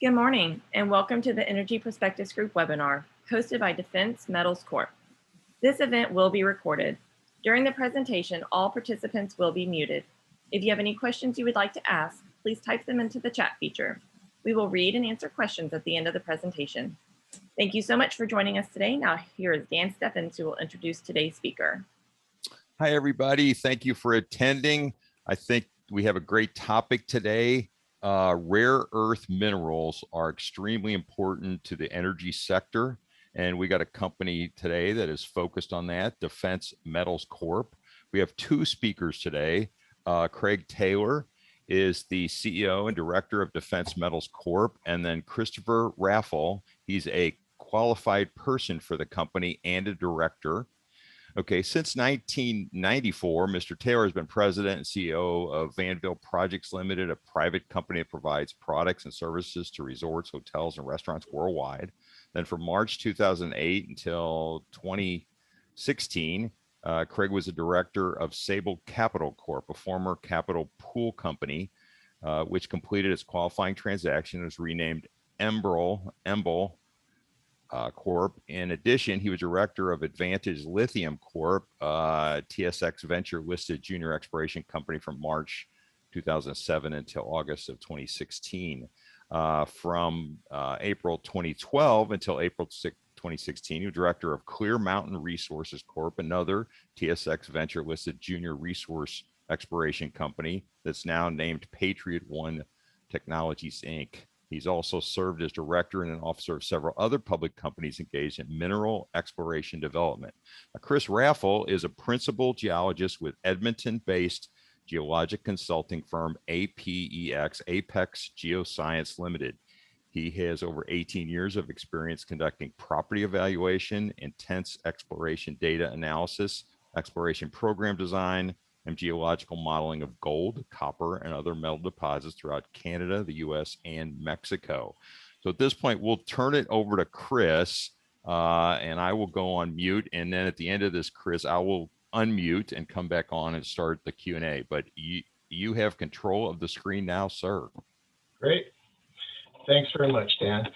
Good morning, and welcome to the Energy Perspectives Group webinar, hosted by Defense Metals Corp. This event will be recorded. During the presentation, all participants will be muted. If you have any questions you would like to ask, please type them into the chat feature. We will read and answer questions at the end of the presentation. Thank you so much for joining us today. Now, here is Dan Steffens, who will introduce today's speaker. Hi, everybody. Thank you for attending. I think we have a great topic today. Rare earth minerals are extremely important to the energy sector. And we got a company today that is focused on that, Defense Metals Corp. We have two speakers today. Craig Taylor is the CEO and director of Defense Metals Corp. And then Christopher Raffel, he's a qualified person for the company and a director. Okay, since 1994, Mr. Taylor has been president and CEO of Vanville Projects Limited, a private company that provides products and services to resorts, hotels, and restaurants worldwide. Then from March 2008 until 2016, Craig was a director of Sable Capital Corp, a former capital pool company, which completed its qualifying transaction and was renamed Embl Corp. In addition, he was director of Advantage Lithium Corp, TSX Venture listed junior exploration company from March 2007 until August of 2016. From April 2012 until April 2016, he was director of Clear Mountain Resources Corp, another TSX Venture listed junior resource exploration company that's now named Patriot One Technologies, Inc. He's also served as director and an officer of several other public companies engaged in mineral exploration development. Chris Raffel is a principal geologist with Edmonton-based geologic consulting firm Apex Geoscience Limited. He has over 18 years of experience conducting property evaluation, intense exploration data analysis, exploration program design, and geological modeling of gold, copper, and other metal deposits throughout Canada, the US, and Mexico. So at this point, we'll turn it over to Chris, and I will go on mute. And then at the end of this, Chris, I will unmute and come back on and start the Q&A. But you have control of the screen now, sir. Great. Thanks very much, Dan.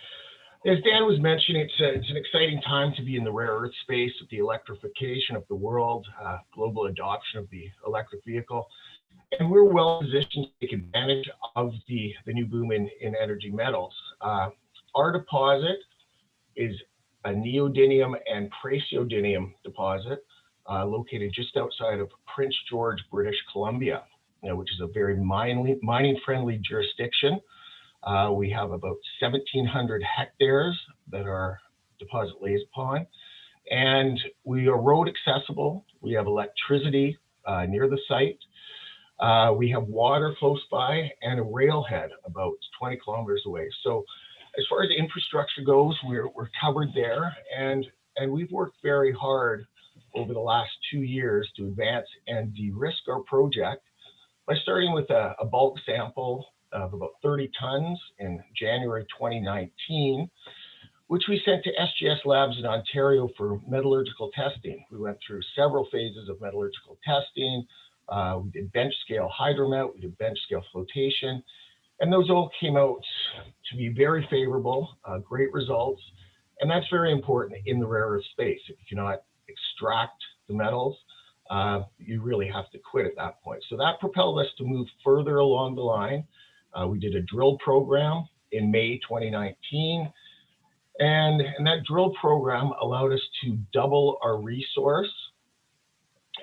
As Dan was mentioning, it's an exciting time to be in the rare earth space with the electrification of the world, global adoption of the electric vehicle, and we're well positioned to take advantage of the new boom in energy metals. Our deposit is a neodymium and praseodymium deposit located just outside of Prince George, British Columbia, which is a very mining-friendly jurisdiction. We have about 1,700 hectares that our deposit lays upon, and we are road accessible. We have electricity near the site. We have water close by and a railhead about 20 kilometers away. So as far as infrastructure goes, we're covered there, and we've worked very hard over the last 2 years to advance and de-risk our project by starting with a bulk sample of about 30 tons in January 2019, which we sent to SGS labs in Ontario for metallurgical testing. We went through several phases of metallurgical testing. We did bench scale hydromet, we did bench scale flotation, and those all came out to be very favorable, great results. And that's very important in the rare earth space. If you cannot extract the metals, you really have to quit at that point. So that propelled us to move further along the line. We did a drill program in May 2019, and that drill program allowed us to double our resource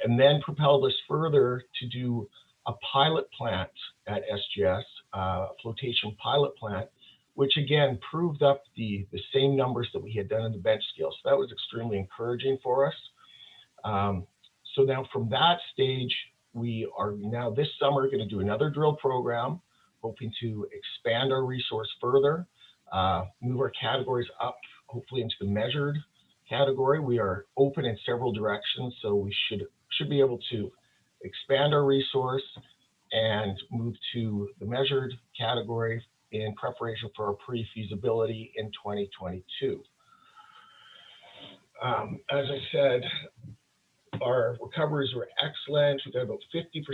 and then propelled us further to do a pilot plant at SGS, a flotation pilot plant, which again proved up the same numbers that we had done in the bench scale. So that was extremely encouraging for us. So now from that stage, we are now this summer going to do another drill program, hoping to expand our resource further, move our categories up, hopefully into the measured category. We are open in several directions, so we should be able to expand our resource and move to the measured category in preparation for our pre-feasibility in 2022. As I said, our recoveries were excellent. We got about 50%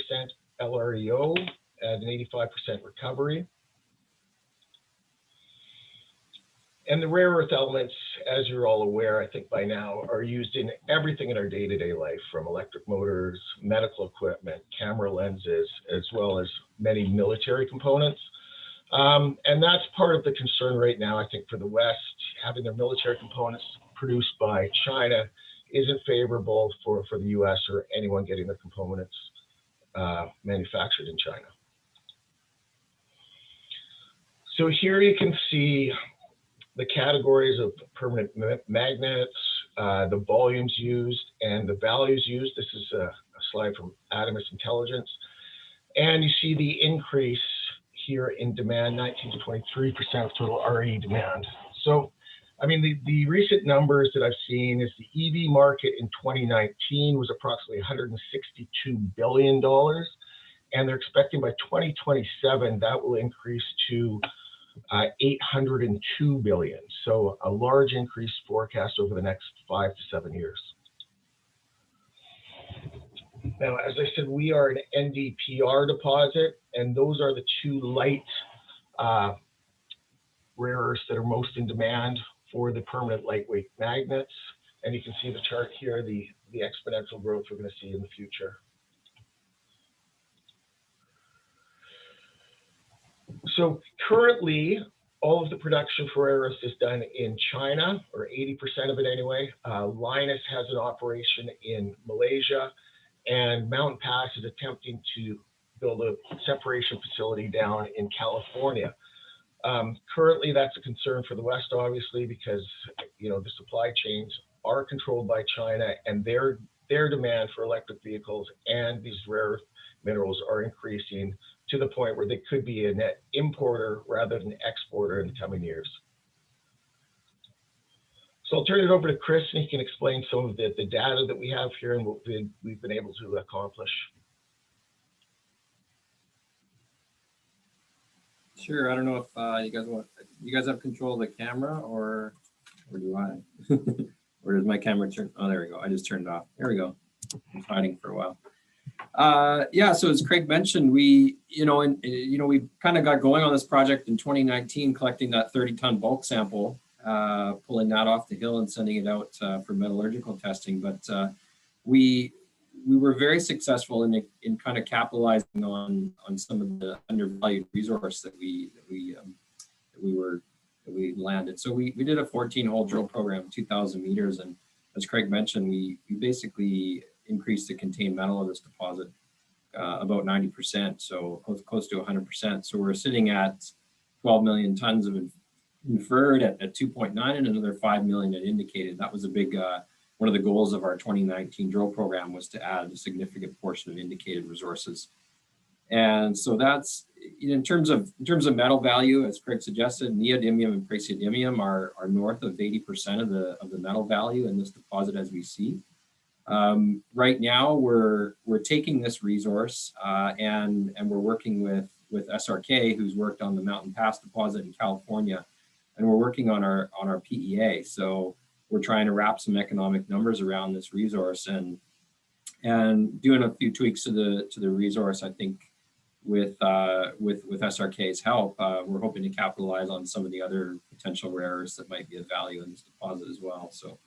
LREO and an 85% recovery. And the rare earth elements, as you're all aware, I think by now, are used in everything in our day-to-day life, from electric motors, medical equipment, camera lenses, as well as many military components. And that's part of the concern right now, I think, for the West. Having their military components produced by China isn't favorable for the US or anyone getting their components manufactured in China. So here you can see the categories of permanent magnets, the volumes used, and the values used. This is a slide from Atomus Intelligence. And you see the increase here in demand, 19 to 23% of total RE demand. So, I mean, the recent numbers that I've seen is the EV market in 2019 was approximately $162 billion. And they're expecting by 2027, that will increase to 802 billion. So a large increase forecast over the next 5 to 7 years. Now, as I said, we are an NdPr deposit, and those are the two light rare earths that are most in demand for the permanent lightweight magnets. And you can see the chart here, the exponential growth we're going to see in the future. So currently, all of the production for rare earths is done in China, or 80% of it anyway. Lynas has an operation in Malaysia, and Mountain Pass is attempting to build a separation facility down in California. Currently, that's a concern for the West, obviously, because the supply chains are controlled by China, and their demand for electric vehicles and these rare earth minerals are increasing to the point where they could be a net importer rather than exporter in the coming years. So I'll turn it over to Chris, and he can explain some of the data that we have here and what we've been able to accomplish. Sure. I don't know if you guys have control of the camera, or do I? Or does my camera turn? Oh, there we go. I just turned it off. There we go. I was hiding for a while. Yeah, so as Craig mentioned, we kind of got going on this project in 2019, collecting that 30-ton bulk sample, pulling that off the hill and sending it out for metallurgical testing. But we were very successful in kind of capitalizing on some of the undervalued resource that we landed. So we did a 14-hole drill program, 2,000 meters, and as Craig mentioned, we basically increased the contained metal of this deposit about 90%, so close to 100%. So we're sitting at 12 million tons of inferred at 2.9 and another 5 million at indicated. That was a big one of the goals of our 2019 drill program, was to add a significant portion of indicated resources. And so that's in terms of metal value, as Craig suggested, neodymium and praseodymium are north of 80% of the metal value in this deposit as we see. Right now, we're taking this resource and we're working with SRK, who's worked on the Mountain Pass deposit in California, and we're working on our PEA. So we're trying to wrap some economic numbers around this resource and doing a few tweaks to the resource. I think with SRK's help, we're hoping to capitalize on some of the other potential rare earths that might be of value in this deposit as well. So,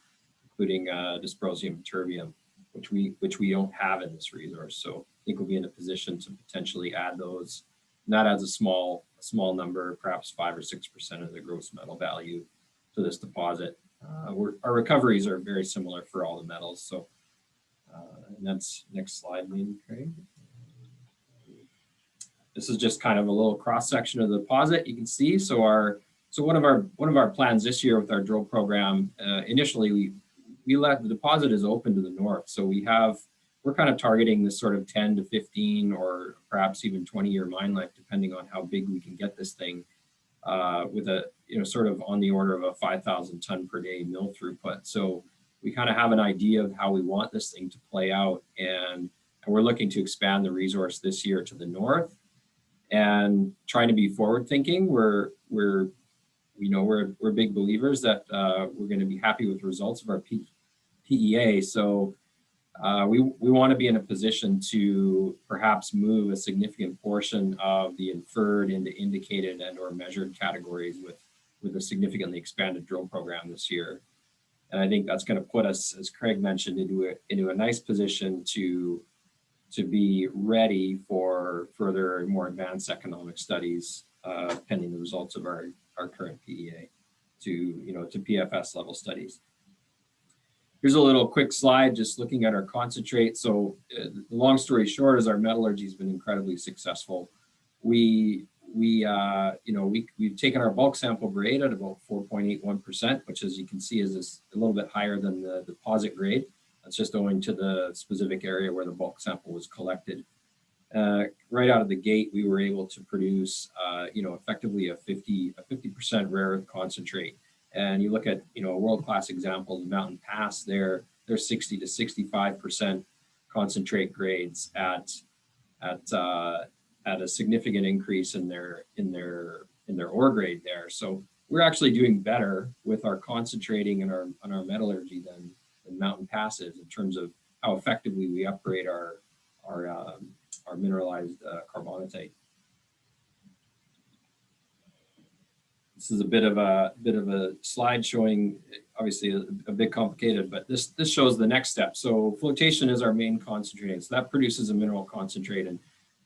including dysprosium and terbium, which we don't have in this resource. So I think we'll be in a position to potentially add those. And that adds a small number, perhaps 5 or 6% of the gross metal value to this deposit. Our recoveries are very similar for all the metals. So, and that's next slide, maybe, Craig. This is just kind of a little cross section of the deposit. You can see. So one of our plans this year with our drill program, initially we let the deposit is open to the north. So we're kind of targeting this sort of 10 to 15 or perhaps even 20-year mine life, depending on how big we can get this thing, with a sort of on the order of a 5,000 ton per day mill throughput. So we kind of have an idea of how we want this thing to play out, and we're looking to expand the resource this year to the north and trying to be forward thinking. We're big believers that we're going to be happy with the results of our PEA. So we want to be in a position to perhaps move a significant portion of the inferred into indicated and or measured categories with a significantly expanded drill program this year. And I think that's going to put us, as Craig mentioned, into a nice position to be ready for further more advanced economic studies pending the results of our current PEA to PFS level studies. Here's a little quick slide just looking at our concentrate. So the long story short is our metallurgy has been incredibly successful. We've taken our bulk sample grade at about 4.81%, which, as you can see, is a little bit higher than the deposit grade. That's just owing to the specific area where the bulk sample was collected. Right out of the gate, we were able to produce, effectively a 50% rare earth concentrate. And you look at, a world-class example, the Mountain Pass, they're 60 to 65% concentrate grades at a significant increase in their ore grade there. So we're actually doing better with our concentrating and our metallurgy than Mountain Pass is in terms of how effectively we upgrade our mineralized carbonatite. This is a bit of a slide showing, obviously a bit complicated, but this shows the next step. So flotation is our main concentrate. So that produces a mineral concentrate,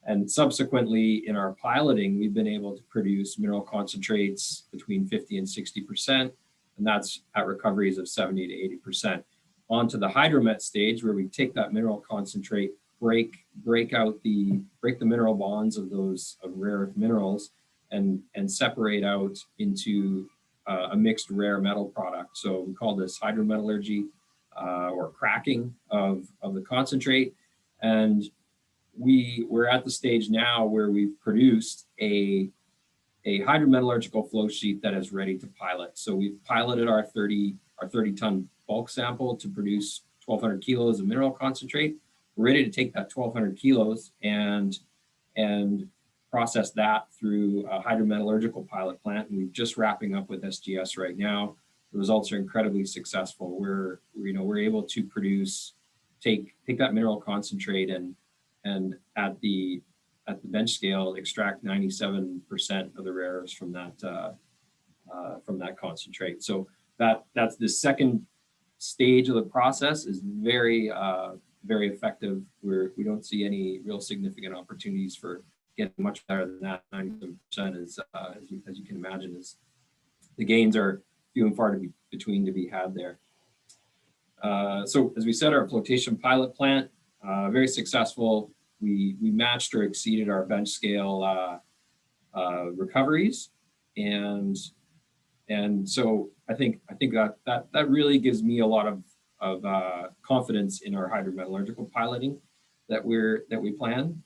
and subsequently in our piloting, we've been able to produce mineral concentrates between 50 and 60%, and that's at recoveries of 70 to 80%. On to the hydromet stage, where we take that mineral concentrate, break the mineral bonds of rare earth minerals, and separate out into a mixed rare metal product. So we call this hydrometallurgy or cracking of the concentrate. And we're at the stage now where we've produced a hydrometallurgical flow sheet that is ready to pilot. So we've piloted our 30 ton bulk sample to produce 1,200 kilos of mineral concentrate. We're ready to take that 1,200 kilos and process that through a hydrometallurgical pilot plant. And we're just wrapping up with SGS right now. The results are incredibly successful. We're able to take that mineral concentrate and at the bench scale extract 97% of the rare earths from that concentrate. So that's the second stage of the process is very effective. We don't see any real significant opportunities for getting much better than that. 97% is, as you can imagine, is the gains are few and far between to be had there. So as we said, our flotation pilot plant, very successful. We matched or exceeded our bench scale recoveries, and so I think that really gives me a lot of confidence in our hydrometallurgical piloting that we plan.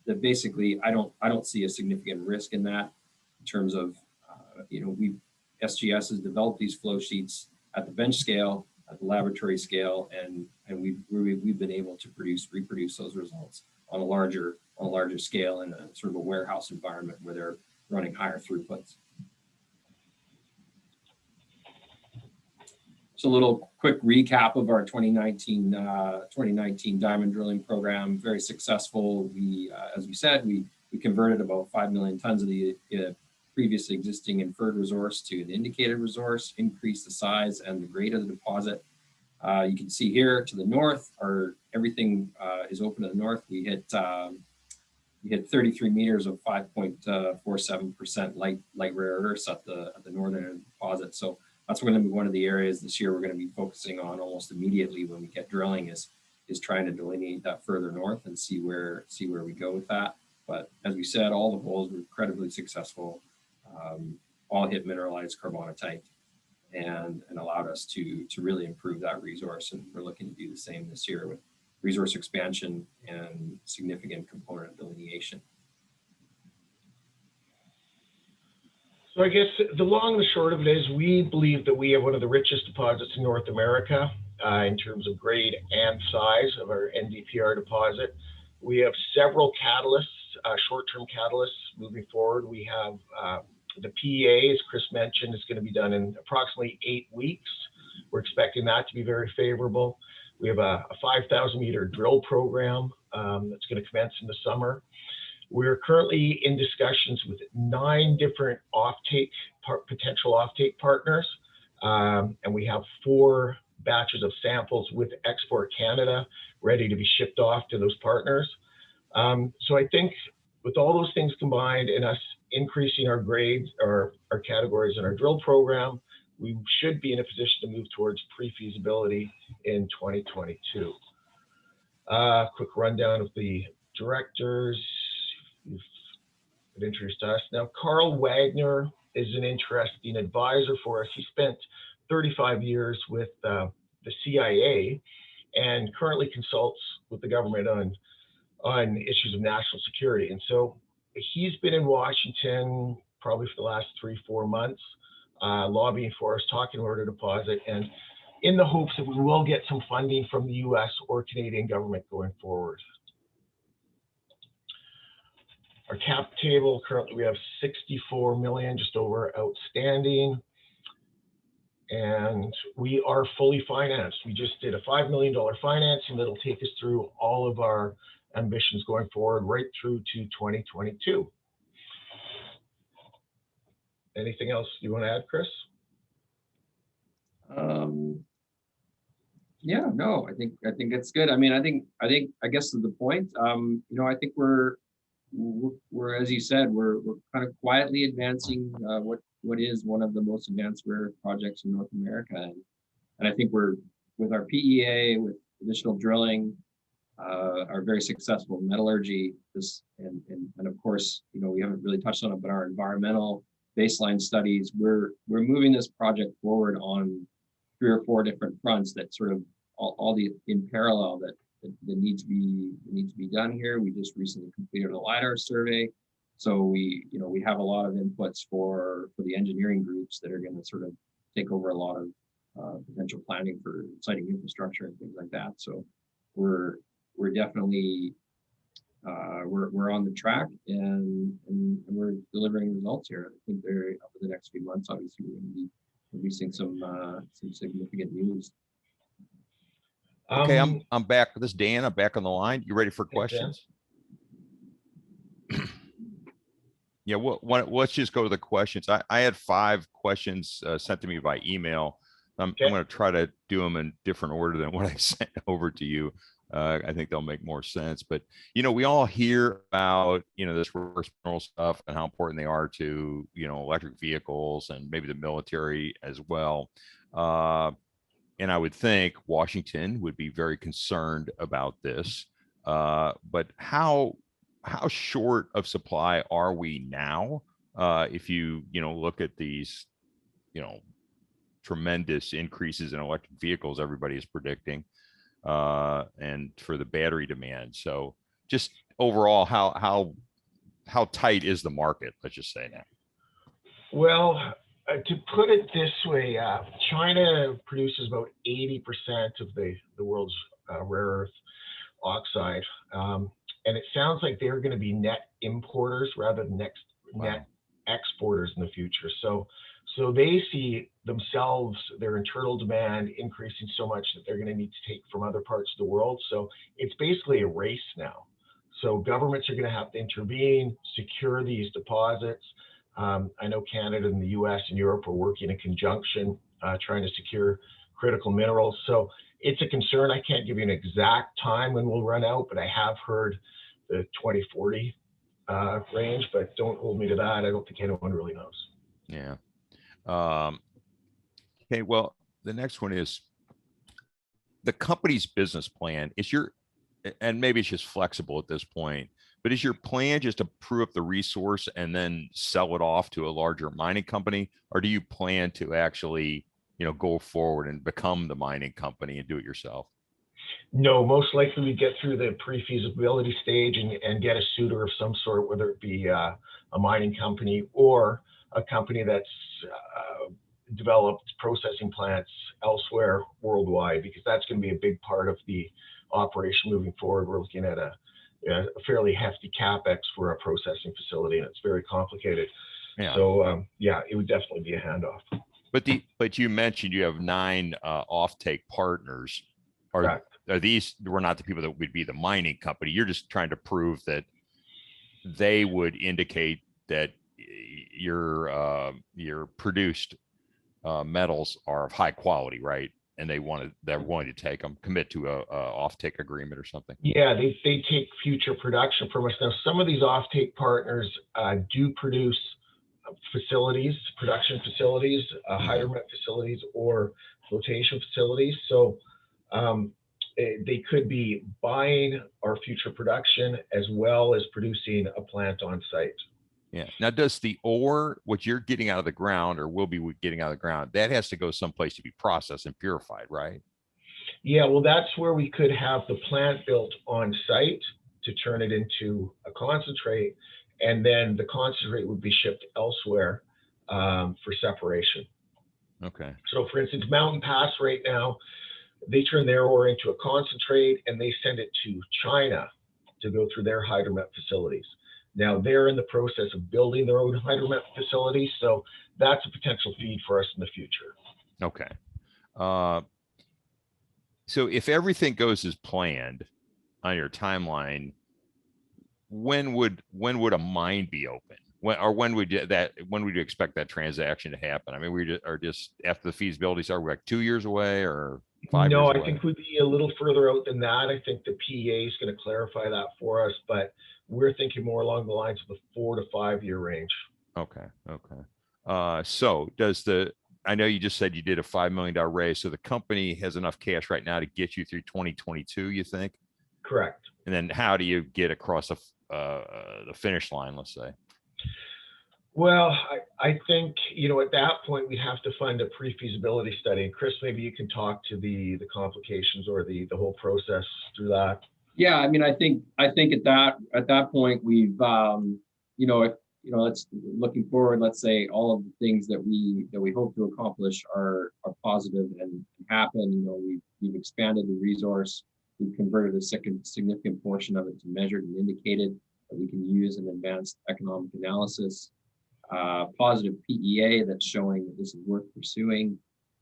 That basically I don't see a significant risk in that in terms of SGS has developed these flow sheets at the bench scale, at the laboratory scale, and we've been able to reproduce those results on a larger scale in a sort of a warehouse environment where they're running higher throughputs. So a little quick recap of our 2019 diamond drilling program. Very successful. As we said, we converted about 5 million tons of the previously existing inferred resource to an indicated resource, increased the size and the grade of the deposit. You can see here to the north, everything is open to the north. We hit 33 meters of 5.47% light rare earths at the northern end of the deposit. So that's going to be one of the areas this year we're going to be focusing on almost immediately when we get drilling is trying to delineate that further north and see where we go with that. But as we said, all the holes were incredibly successful. All hit mineralized carbonatite and allowed us to really improve that resource. And we're looking to do the same this year with resource expansion and significant component delineation. So I guess the long and the short of it is we believe that we have one of the richest deposits in North America in terms of grade and size of our NdPr deposit. We have several catalysts, short-term catalysts moving forward. We have the PEA, as Chris mentioned, is going to be done in approximately 8 weeks. We're expecting that to be very favorable. We have a 5,000 meter drill program that's going to commence in the summer. We're currently in discussions with 9 different offtake potential offtake partners, and we have 4 batches of samples with Export Canada ready to be shipped off to those partners. So I think with all those things combined and us increasing our grades or our categories in our drill program, we should be in a position to move towards pre-feasibility in 2022. Quick rundown of the directors. You've been introduced us. Now, Carl Wagner is an interesting advisor for us. He spent 35 years with the CIA and currently consults with the government on issues of national security. And so he's been in Washington probably for the last 3-4 months, lobbying for us, talking about our deposit, and in the hopes that we will get some funding from the US or Canadian government going forward. Our cap table, currently we have 64 million, just over, outstanding. And we are fully financed. We just did a $5 million financing that'll take us through all of our ambitions going forward, right through to 2022. Anything else you want to add, Chris? Yeah, no, I think it's good. I mean, I guess to the point, you know, I think we're as you said, we're kind of quietly advancing what is one of the most advanced rare earth projects in North America, and I think we're, with our PEA, with additional drilling, our very successful metallurgy, and of course, you know, we haven't really touched on it, but our environmental baseline studies, we're moving this project forward on 3 or 4 different fronts that sort of all the in parallel that needs to be done here. We just recently completed a LiDAR survey, so we have a lot of inputs for the engineering groups that are going to sort of take over a lot of potential planning for siting infrastructure and things like that. So we're definitely we're on the track, and we're delivering results here. I think they're over the next few months. Obviously, we're going to be releasing some significant news. Okay, I'm back. This is Dan. I'm back on the line. You ready for questions? Yeah. Well, let's just go to the questions. I had 5 questions sent to me by email. I'm going to try to do them in different order than what I sent over to you. I think they'll make more sense. But, you know, we all hear about, you know, this reverse mineral stuff and how important they are to, you know, electric vehicles and maybe the military as well. And I would think Washington would be very concerned about this. But how short of supply are we now? If you look at these, tremendous increases in electric vehicles everybody is predicting, and for the battery demand. So just overall, how tight is the market? Let's just say now. Well, to put it this way, China produces about 80% of the world's rare earth oxide, and it sounds like they're going to be net importers rather than net exporters in the future. So they see themselves, their internal demand increasing so much that they're going to need to take from other parts of the world. So it's basically a race now. So governments are going to have to intervene, secure these deposits. I know Canada and the US and Europe are working in conjunction, trying to secure critical minerals. So it's a concern. I can't give you an exact time when we'll run out, but I have heard the 2040 range, but don't hold me to that. I don't think anyone really knows. Yeah. Okay. Well, the next one is the company's business plan. And maybe it's just flexible at this point, but is your plan just to prove up the resource and then sell it off to a larger mining company? Or do you plan to actually, go forward and become the mining company and do it yourself? No, most likely we get through the pre-feasibility stage and get a suitor of some sort, whether it be a mining company or a company that's developed processing plants elsewhere worldwide, because that's going to be a big part of the operation moving forward. We're looking at a fairly hefty capex for a processing facility, and it's very complicated. Yeah. So it would definitely be a handoff. But you mentioned you have 9 offtake partners. Are these were not the people that would be the mining company? You're just trying to prove that they would indicate that your produced metals are of high quality, right? And they're willing to take them, commit to a offtake agreement or something. Yeah, they take future production from us. Now, some of these offtake partners do produce facilities, production facilities, hydromet facilities, or flotation facilities. So they could be buying our future production as well as producing a plant on site. Yeah. Now, does the ore, what you're getting out of the ground or will be getting out of the ground, that has to go someplace to be processed and purified, right? Yeah, well, that's where we could have the plant built on site to turn it into a concentrate, and then the concentrate would be shipped elsewhere for separation. Okay. So, for instance, Mountain Pass right now, they turn their ore into a concentrate and they send it to China to go through their hydromet facilities. Now they're in the process of building their own hydromet facility, so that's a potential feed for us in the future. Okay. So if everything goes as planned on your timeline, when would a mine be open? When would you expect that transaction to happen? I mean, we are just after the feasibility start, we're like 2 years away or 5 years away? No, I think we'd be a little further out than that. I think the PEA is going to clarify that for us, but we're thinking more along the lines of the 4 to 5 year range. Okay. So I know you just said you did a $5 million raise, so the company has enough cash right now to get you through 2022, you think? Correct. And then how do you get across the finish line, let's say? Well, I think, at that point, we have to fund a pre-feasibility study. And Chris, maybe you can talk to the complications or the whole process through that. Yeah, I mean, I think at that point we've let's looking forward. Let's say all of the things that we hope to accomplish are positive and happen. We've expanded the resource. We've converted a significant portion of it to measured and indicated that we can use in advanced economic analysis. Positive PEA that's showing that this is worth pursuing.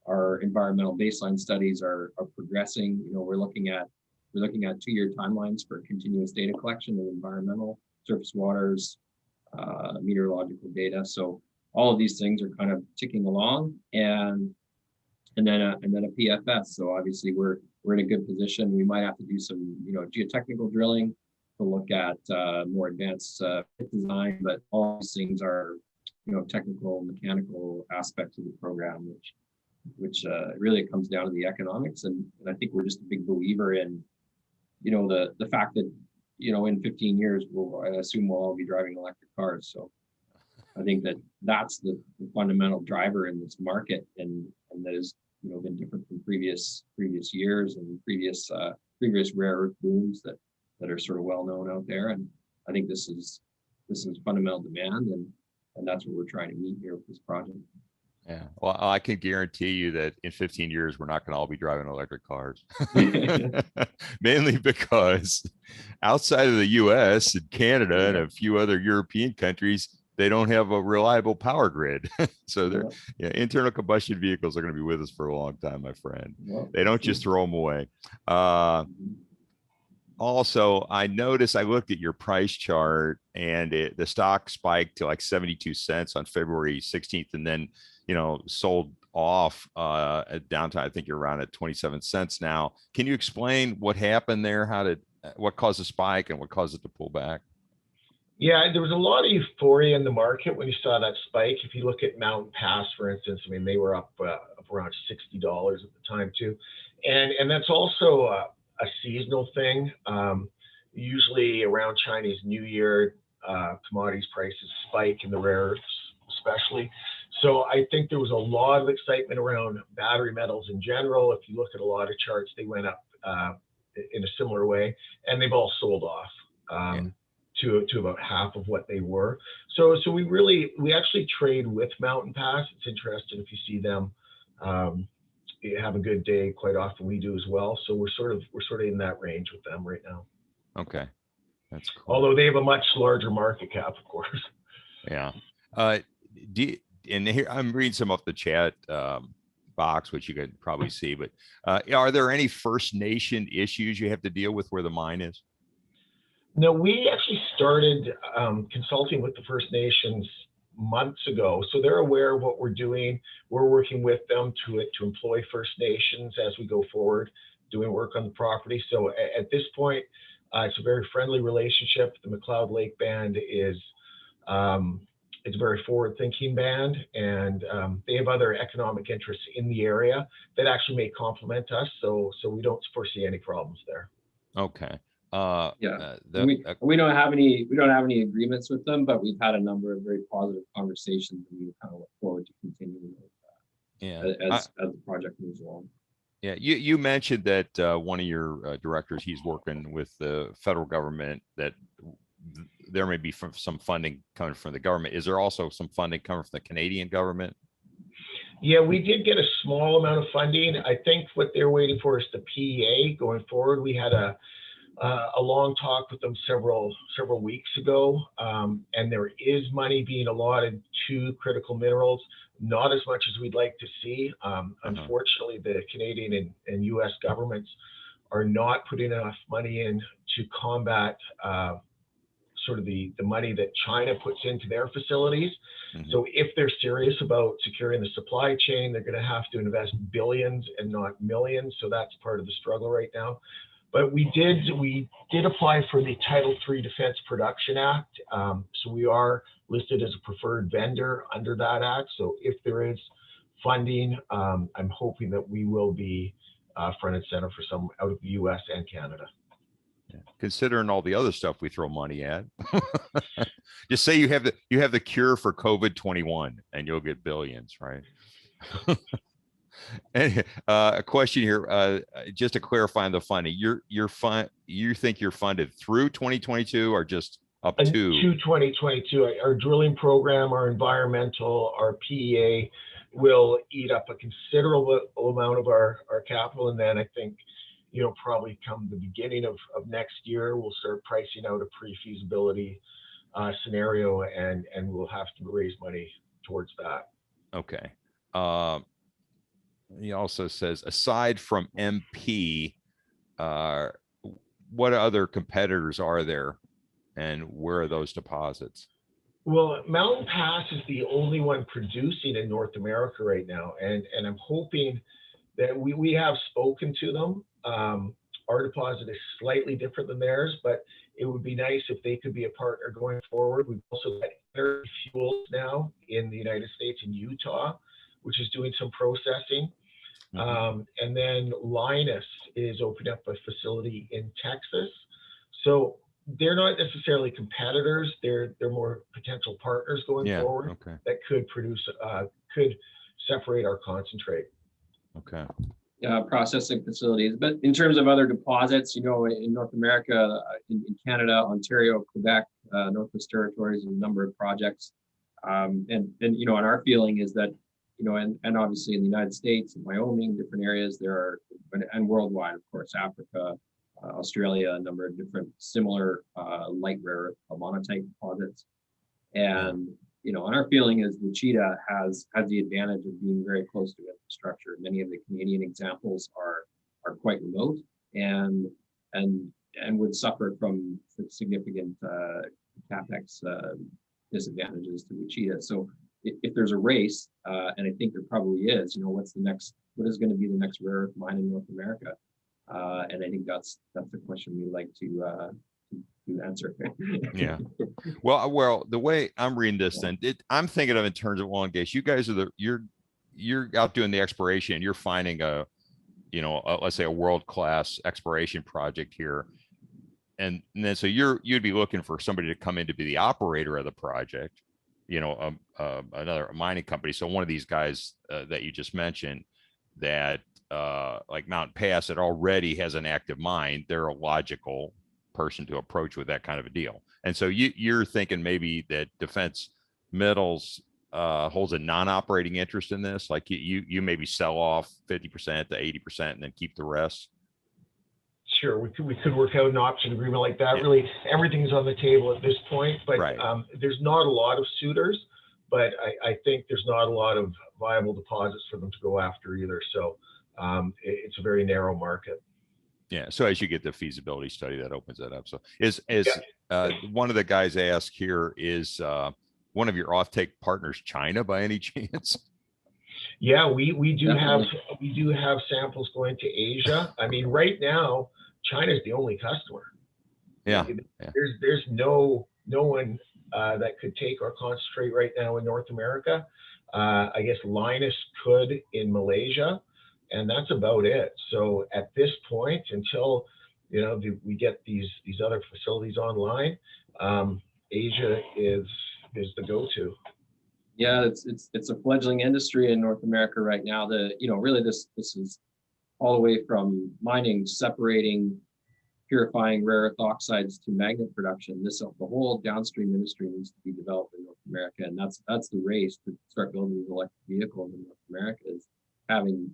Our environmental baseline studies are progressing. We're looking at 2-year timelines for continuous data collection of environmental, surface waters, meteorological data. So all of these things are kind of ticking along, and then a PFS. So obviously we're in a good position. We might have to do some geotechnical drilling to look at more advanced pit design, but all these things are technical, mechanical aspects of the program, which really comes down to the economics. And I think we're just a big believer in the fact that in 15 years I assume we'll all be driving electric cars. So I think that's the fundamental driver in this market, and that has been different from previous years and previous rare earth booms that are sort of well known out there. And I think this is fundamental demand, and that's what we're trying to meet here with this project. Yeah, well, I can guarantee you that in 15 years, we're not going to all be driving electric cars. Mainly because outside of the US and Canada and a few other European countries, they don't have a reliable power grid. So internal combustion vehicles are going to be with us for a long time, my friend. They don't just throw them away. Also, I noticed, I looked at your price chart, and the stock spiked to like 72 cents on February 16th, and then, sold off at downtime. I think you're around at 27 cents now. Can you explain what happened there? What caused the spike and what caused it to pull back? Yeah, there was a lot of euphoria in the market when you saw that spike. If you look at Mountain Pass, for instance, I mean, they were up around $60 at the time too. And that's also a seasonal thing. Usually around Chinese New Year, commodities prices spike in the rare earths, especially. So I think there was a lot of excitement around battery metals in general. If you look at a lot of charts, they went up in a similar way, and they've all sold off to about half of what they were. So we actually trade with Mountain Pass. It's interesting if you see them have a good day. Quite often we do as well. So we're sort of in that range with them right now. Okay, that's cool. Although they have a much larger market cap, of course. Yeah. And here I'm reading some off the chat box, which you can probably see, but are there any First Nation issues you have to deal with where the mine is? No, we actually started consulting with the First Nations months ago. So they're aware of what we're doing. We're working with them to employ First Nations as we go forward, doing work on the property. So at this point, it's a very friendly relationship. The McLeod Lake Band is it's a very forward-thinking band, and they have other economic interests in the area that actually may complement us. So we don't foresee any problems there. Okay. We don't have any agreements with them, but we've had a number of very positive conversations, and we kind of look forward to continuing as the project moves along. Yeah, you mentioned that one of your directors, he's working with the federal government, that there may be some funding coming from the government. Is there also some funding coming from the Canadian government? Yeah, we did get a small amount of funding. I think what they're waiting for is the PEA going forward. We had a long talk with them several weeks ago, and there is money being allotted to critical minerals, not as much as we'd like to see. Unfortunately, the Canadian and US governments are not putting enough money in to combat sort of the money that China puts into their facilities. So if they're serious about securing the supply chain, they're going to have to invest billions and not millions. So that's part of the struggle right now. But we did apply for the Title III Defense Production Act. So we are listed as a preferred vendor under that act. So if there is funding, I'm hoping that we will be front and center for some out of the US and Canada. Yeah. Considering all the other stuff we throw money at, just say you have the cure for COVID-21 and you'll get billions, right? And a question here, just to clarify on the funding, you think you're funded through 2022 or just up to 2022? Our drilling program, our environmental, our PEA will eat up a considerable amount of our capital, and then I think, probably come the beginning of next year, we'll start pricing out a pre-feasibility scenario, and we'll have to raise money towards that. Okay. He also says, aside from MP, what other competitors are there, and where are those deposits? Well, Mountain Pass is the only one producing in North America right now, and I'm hoping that we have spoken to them. Our deposit is slightly different than theirs, but it would be nice if they could be a partner going forward. We've also got Energy Fuels now in the United States, in Utah, which is doing some processing. And then Linus is opening up a facility in Texas. So they're not necessarily competitors. They're more potential partners going forward that could produce, could separate our concentrate. Okay. Processing facilities. But in terms of other deposits, in North America, in Canada, Ontario, Quebec, Northwest Territories, a number of projects. And our feeling is that, and obviously in the United States, in Wyoming, different areas, there are, and worldwide, of course, Africa, Australia, a number of different similar light rare earth monazite deposits. And and our feeling is Wichita has the advantage of being very close to infrastructure. Many of the Canadian examples are quite remote and would suffer from significant capex disadvantages to Wichita. So if there's a race, and I think there probably is, what is going to be the next rare earth mine in North America? And I think that's the question we'd like to answer. Yeah. Well, the way I'm reading this, then I'm thinking of in terms of oil and gas. You guys are you're out doing the exploration, and you're finding let's say a world-class exploration project here, and then so you'd be looking for somebody to come in to be the operator of the project, another mining company. So one of these guys that you just mentioned, that like Mountain Pass, that already has an active mine, they're a logical person to approach with that kind of a deal. And so you're thinking maybe that Defense Metals holds a non-operating interest in this, like you maybe sell off 50% to 80% and then keep the rest. Sure, we could work out an option agreement like that. Really, everything's on the table at this point, but there's not a lot of suitors, but I think there's not a lot of viable deposits for them to go after either. So it's a very narrow market. Yeah. So as you get the feasibility study, that opens that up. So is one of the guys asked here is one of your offtake partners China by any chance? Yeah, we do have Definitely. samples going to Asia. I mean, right now, China's the only customer. Yeah, yeah, There's no one that could take our concentrate right now in North America. I guess Linus could in Malaysia, and that's about it. So at this point, until we get these other facilities online, Asia is the go-to. Yeah, it's a fledgling industry in North America right now. Really this is all the way from mining, separating, purifying rare earth oxides to magnet production. The whole downstream industry needs to be developed in North America, and that's the race to start building these electric vehicles in North America, is having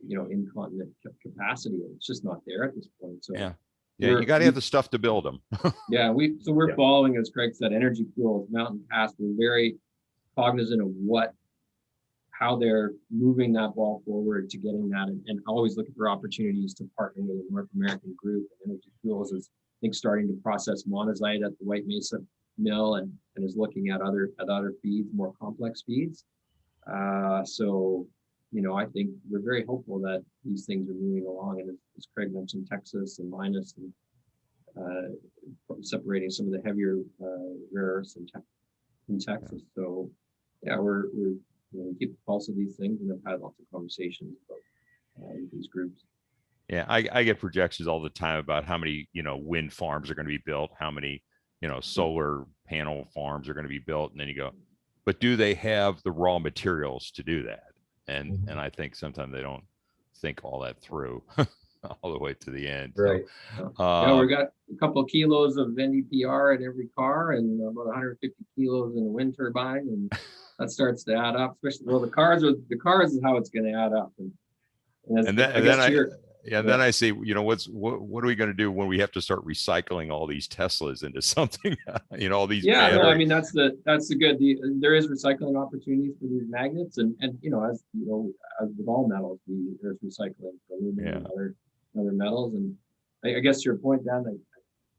incontinent capacity. It's just not there at this point. So yeah. You got to have the stuff to build them. we're following, as Craig said, Energy Fuels, Mountain Pass. We're very cognizant of how they're moving that ball forward to getting that, and always looking for opportunities to partner with a North American group. And Energy Fuels is, I think, starting to process monazite at the White Mesa mill, and is looking at other feeds, more complex feeds. So I think we're very hopeful that these things are moving along. And as Craig mentioned, Texas and Linus, and separating some of the heavier rare earths in Texas. So yeah, we keep the pulse of these things, and have had lots of conversations about these groups. Yeah, I get projections all the time about how many wind farms are going to be built, how many solar panel farms are going to be built, and then you go, but do they have the raw materials to do that? And I think sometimes they don't think all that through all the way to the end. Right. So, we got a couple of kilos of NdPr in every car, and about 150 kilos in a wind turbine, and that starts to add up. Especially, the cars is how it's going to add up. Then I see, what are we going to do when we have to start recycling all these Teslas into something, all these batteries? No, I mean, that's the good, there is recycling opportunities for these magnets, and as with all metals, there's recycling for aluminum and other metals. And I guess to your point, Dan,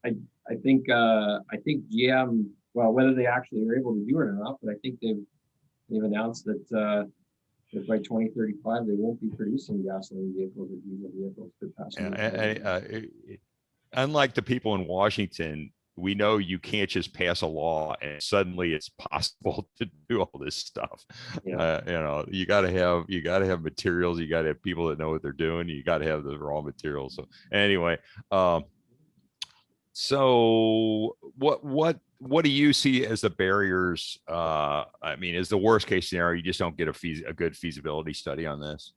I think GM, well, whether they actually are able to do it or not, but I think they've announced that by 2035 they won't be producing gasoline vehicles or diesel vehicles for passenger. Unlike the people in Washington, we know you can't just pass a law and suddenly it's possible to do all this stuff. You got to have materials, you got to have people that know what they're doing, you got to have the raw materials. So anyway, so what do you see as the barriers? I mean, is the worst case scenario you just don't get a good feasibility study on this?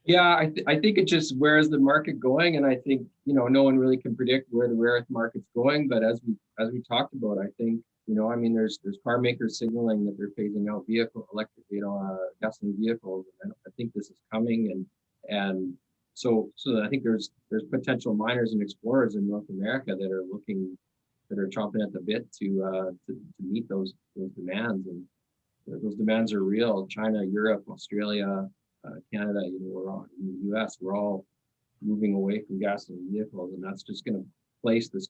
Yeah, I think it just, where's the market going? And I think, no one really can predict where the rare earth market's going. But as we talked about, I think, there's car makers signaling that they're phasing out electric, gasoline vehicles. And I think this is coming. And so I think there's potential miners and explorers in North America that are chomping at the bit to meet those demands. And those demands are real. China, Europe, Australia, Canada, we're all in the US, we're all moving away from gasoline vehicles, and that's just going to place this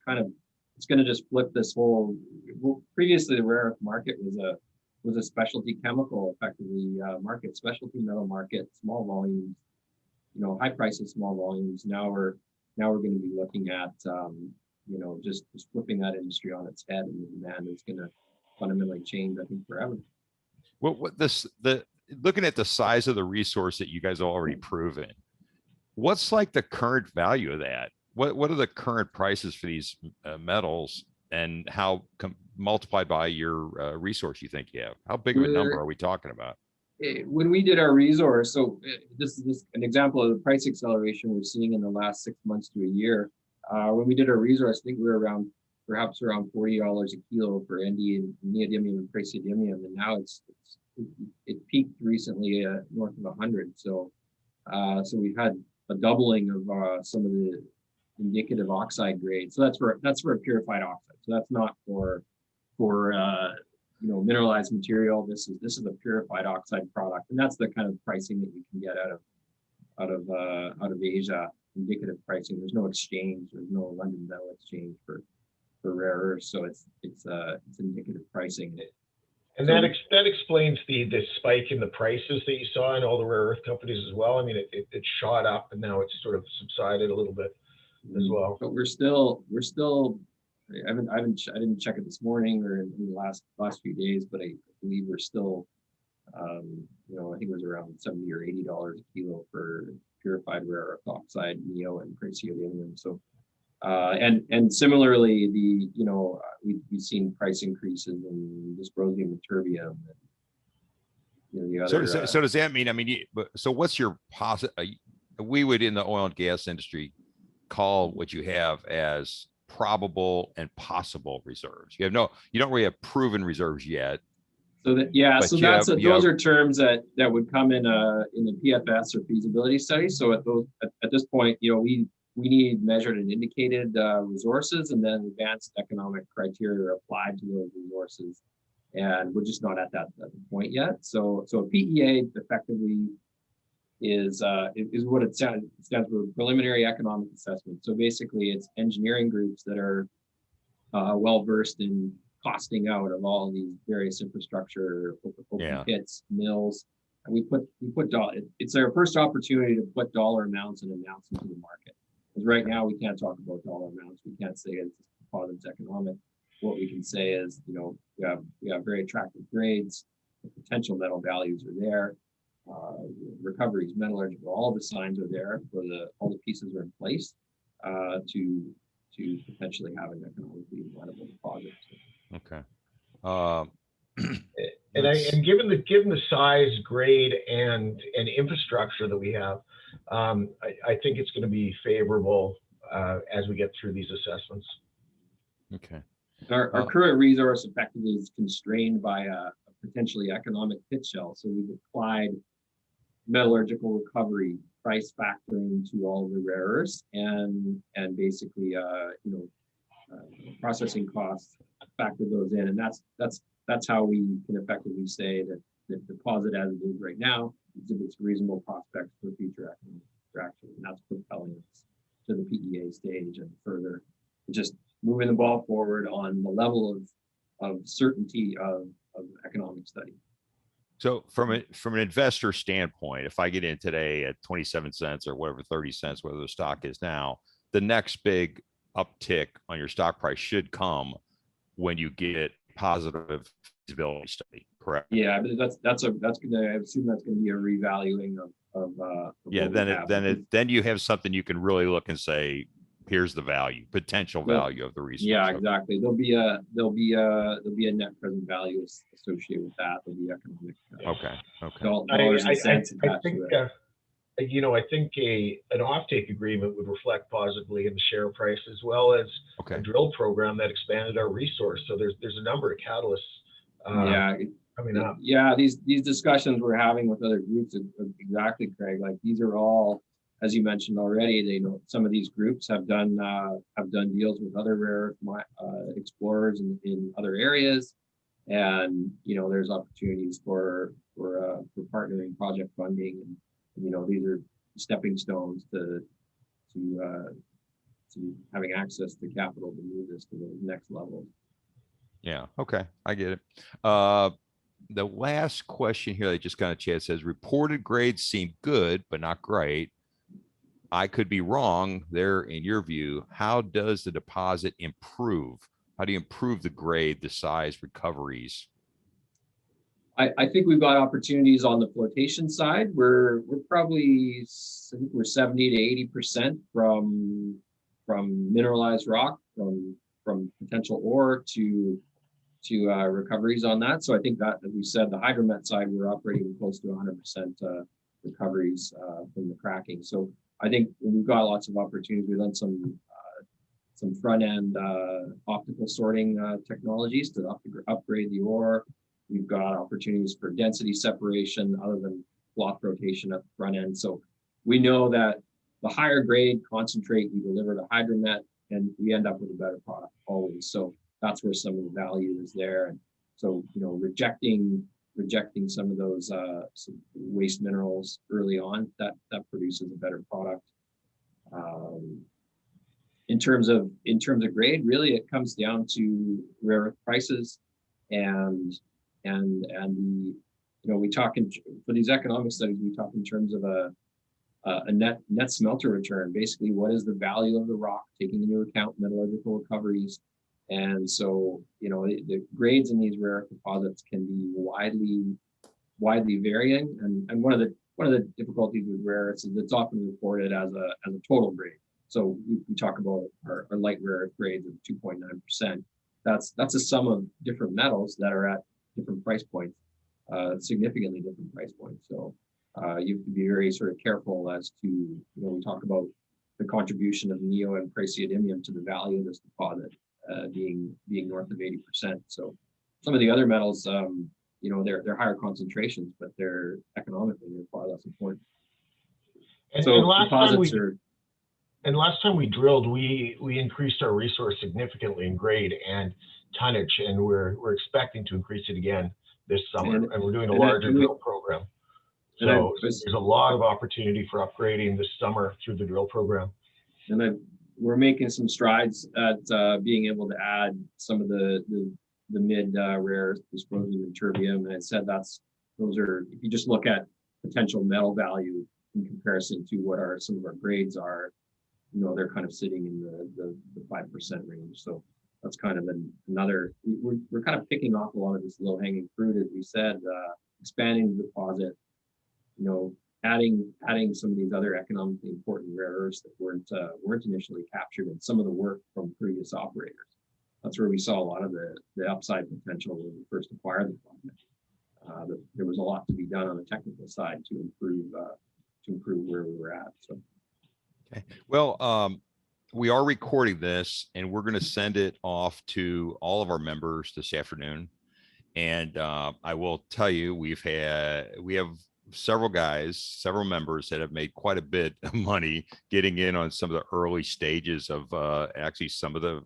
it's going to just flip this whole. Previously, the rare earth market was a specialty chemical, effectively market, specialty metal market, small volumes, high prices, small volumes. Now we're going to be looking at just flipping that industry on its head, and the demand is going to fundamentally change, I think, forever. Looking at the size of the resource that you guys have already proven, what's like the current value of that? What are the current prices for these metals, and how multiplied by your resource you think you have? How big of a number are we talking about? When we did our resource, so this is an example of the price acceleration we're seeing in the last 6 months to a year. When we did our resource, I think we were perhaps around $40 a kilo for neodymium and praseodymium, and now it peaked recently north of 100. So we've had a doubling of some of the indicative oxide grades. So that's for a purified oxide. So that's not for mineralized material. This is a purified oxide product, and that's the kind of pricing that you can get out of Asia. Indicative pricing. There's no exchange. There's no London Metal Exchange for rare earths. So it's indicative pricing. And that explains the spike in the prices that you saw in all the rare earth companies as well. I mean, it shot up and now it's sort of subsided a little bit as well. But we're still. I didn't check it this morning or in the last few days, but I believe we're still, I think it was around $70 or $80 a kilo for purified rare earth oxide, neo and praseodymium. So, and similarly, we've seen price increases in dysprosium and terbium. And, the other, so does that mean? I mean, so what's your we would in the oil and gas industry call what you have as probable and possible reserves. You don't really have proven reserves yet. So those are terms that would come in the PFS or feasibility study. So at this point, we need measured and indicated resources, and then advanced economic criteria are applied to those resources, and we're just not at that point yet. So a PEA effectively is what it stands for, preliminary economic assessment. So basically it's engineering groups that are well versed in costing out of all these various infrastructure, open pits, mills, and we put dollar. It's our first opportunity to put dollar amounts and announce them to the market. Because right now we can't talk about dollar amounts. We can't say it's deposit's economic. What we can say is, we have very attractive grades. The potential metal values are there. Recoveries, metallurgical, all the signs are there all the pieces are in place to potentially have an economically viable deposit. Okay. And given the size, grade, and infrastructure that we have, I think it's going to be favorable as we get through these assessments. Okay. Our current resource effectively is constrained by a potentially economic pit shell, so we've applied metallurgical recovery, price factoring to all the rare earths, and basically processing costs, factor those in, and that's how we can effectively say that the deposit as it is right now exhibits reasonable prospects for future economic extraction, and that's propelling us to the PEA stage and further just moving the ball forward on the level of certainty of economic study. So from an investor standpoint, if I get in today at 27 cents or whatever, 30 cents, whether the stock is now, the next big uptick on your stock price should come when you get positive feasibility study, correct? Yeah, but I assume that's gonna be a revaluing of yeah, then you have something you can really look and say, here's the potential value of the resource. Yeah, exactly. There'll be a net present value associated with that. There'll be economic. Dollars and cents I think I think an offtake agreement would reflect positively in the share price, as well as a drill program that expanded our resource. So there's a number of catalysts coming up. Yeah, these discussions we're having with other groups, exactly, Craig. Like, these are all, as you mentioned already, some of these groups have done deals with other rare earth explorers in other areas, and there's opportunities for partnering, project funding, and these are stepping stones to having access to capital to move this to the next level. Yeah. Okay, I get it. The last question here that just got a chance says, reported grades seem good but not great. I could be wrong there. In your view, how does the deposit improve? How do you improve the grade, the size, recoveries? I think we've got opportunities on the flotation side. We're probably, I think we're 70 to 80% from mineralized rock, from potential ore to recoveries on that. So I think that, as we said, the hydromet side, we're operating close to 100% recoveries from the cracking. So I think we've got lots of opportunities. We've done some front end optical sorting technologies to upgrade the ore. We've got opportunities for density separation other than block rotation at the front end. So we know that the higher grade concentrate we deliver to hydromet, and we end up with a better product always. So that's where some of the value is there. And so, rejecting some of those some waste minerals early on, that produces a better product. in terms of grade, really, it comes down to rare earth prices, and the, we talk for these economic studies, we talk in terms of a net smelter return. Basically, what is the value of the rock, taking into account metallurgical recoveries. And so, the grades in these rare earth deposits can be widely varying. And one of the difficulties with rare earths is it's often reported as a total grade. So we talk about our light rare earth grades of 2.9%. That's a sum of different metals that are at different price points, significantly different price points. So you have to be very sort of careful as to, we talk about the contribution of neo and praseodymium to the value of this deposit being north of 80%. So some of the other metals, they're higher concentrations, but they're economically far less important. And last time we drilled, we increased our resource significantly in grade and tonnage, and we're expecting to increase it again this summer, and we're doing a larger drill program. So there's a lot of opportunity for upgrading this summer through the drill program. And we're making some strides at being able to add some of the mid rare dysprosium and terbium. And I said those are, if you just look at potential metal value in comparison to what some of our grades are, they're kind of sitting in the 5% range. So that's kind of another, we're kind of picking off a lot of this low hanging fruit, as we said, expanding the deposit, adding some of these other economically important rare earths that weren't initially captured in some of the work from previous operators. That's where we saw a lot of the upside potential when we first acquired the project. There was a lot to be done on the technical side to improve where we were at. So. Okay. Well, we are recording this, and we're going to send it off to all of our members this afternoon. And I will tell you, we have several members that have made quite a bit of money getting in on some of the early stages of actually some of the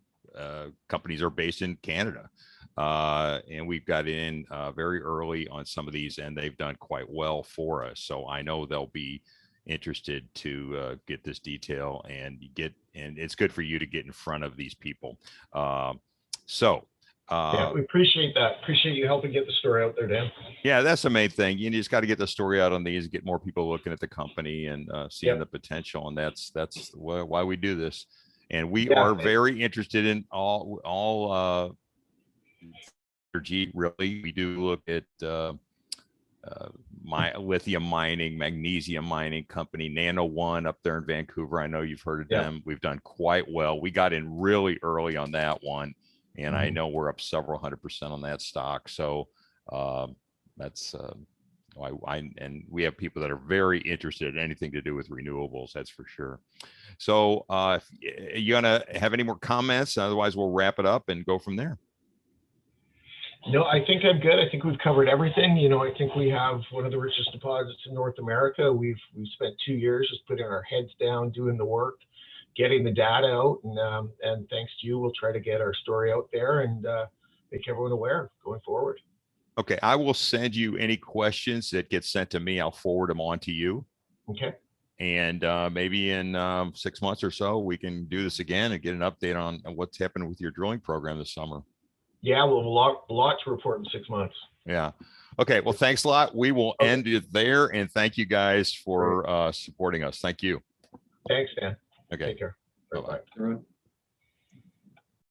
companies are based in Canada. And we've got in very early on some of these, and they've done quite well for us. So I know they'll be interested to get this detail and it's good for you to get in front of these people. Yeah, we appreciate that. Appreciate you helping get the story out there, Dan. Yeah, that's the main thing. You just got to get the story out on these, get more people looking at the company and seeing the potential. And that's why we do this. And we are very interested in all energy. Really, we do look at my lithium mining, magnesium mining company, Nano One up there in Vancouver. I know you've heard of them. We've done quite well. We got in really early on that one, and I know we're up several 100% on that stock. So that's and we have people that are very interested in anything to do with renewables. That's for sure. So if you gonna have any more comments? Otherwise, we'll wrap it up and go from there. No, I think I'm good. I think we've covered everything. I think we have one of the richest deposits in North America. We've spent 2 years just putting our heads down, doing the work, getting the data out, and thanks to you, we'll try to get our story out there and make everyone aware going forward. Okay, I will send you any questions that get sent to me. I'll forward them on to you. Okay. And maybe in 6 months or so, we can do this again and get an update on what's happened with your drilling program this summer. Yeah, we'll have a lot to report in 6 months. Yeah. Okay. Well, thanks a lot. We will end it there. And thank you guys for supporting us. Thank you. Thanks, Dan. Okay. Take care. Bye-bye.